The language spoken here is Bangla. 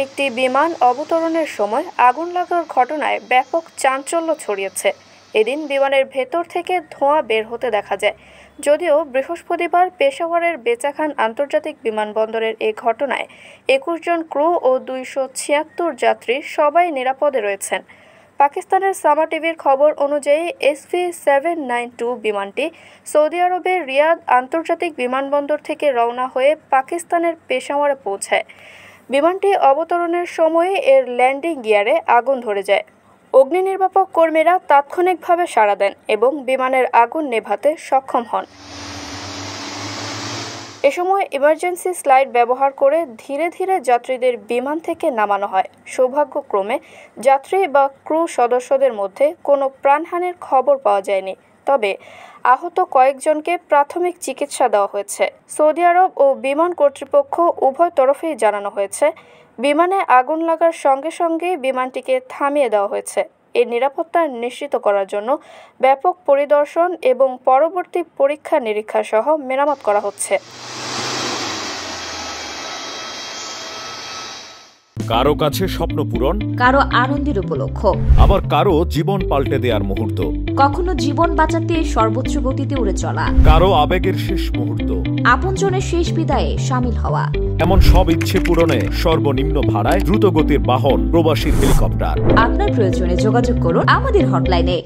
একটি বিমান অবতরণের সময় আগুন লাগার ঘটনায় ব্যাপক চাঞ্চল্য ছড়িয়েছে। এদিন বিমানের ভেতর থেকে ধোঁয়া বের হতে দেখা যায়। যদিও বৃহস্পতিবার পেশাওয়ারের বেচাখান আন্তর্জাতিক বিমানবন্দরের এই ঘটনায় ২১ জন ক্রু ও ২৭৬ যাত্রী সবাই নিরাপদে রয়েছেন। পাকিস্তানের সামা টিভির খবর অনুযায়ী SV792 বিমানটি সৌদি আরবের রিয়াদ আন্তর্জাতিক বিমানবন্দর থেকে রওনা হয়ে পাকিস্তানের পেশাওয়ারে পৌঁছায়। বিমানটি অবতরণের সময় এর ল্যান্ডিং গিয়ারে আগুন ধরে যায়। অগ্নি নির্বাপক কর্মীরা তাৎক্ষণিকভাবে সাড়া দেন এবং বিমানের আগুন নেভাতে সক্ষম হন। এ সময় ইমার্জেন্সি স্লাইড ব্যবহার করে ধীরে ধীরে যাত্রীদের বিমান থেকে নামানো হয়। সৌভাগ্যক্রমে যাত্রী বা ক্রু সদস্যদের মধ্যে কোনো প্রাণহানির খবর পাওয়া যায়নি, তবে আহত কয়েকজনকে প্রাথমিক চিকিৎসা দেওয়া হয়েছে। সৌদি আরব ও বিমান কর্তৃপক্ষ উভয় তরফেই জানানো হয়েছে, বিমানে আগুন লাগার সঙ্গে সঙ্গেই বিমানটিকে থামিয়ে দেওয়া হয়েছে। এর নিরাপত্তা নিশ্চিত করার জন্য ব্যাপক পরিদর্শন এবং পরবর্তী পরীক্ষা নিরীক্ষা সহ মেরামত করা হচ্ছে। কারো কাছে স্বপ্ন পূরণ, কারো আনন্দের উপলক্ষ, আবার কারো জীবন পাল্টে দেওয়ার মুহূর্ত, কখনো জীবন বাঁচাতে সর্বোচ্চ গতিতে উড়ে চলা, কারো আবেগের শেষ মুহূর্ত, আপনজনের শেষ বিদায়ে শামিল হওয়া, এমন সব ইচ্ছে পূরণে সর্বনিম্ন ভাড়ায় দ্রুত গতির বাহন প্রবাসী হেলিকপ্টার। আপনার প্রয়োজনে যোগাযোগ করুন আমাদের হটলাইনে।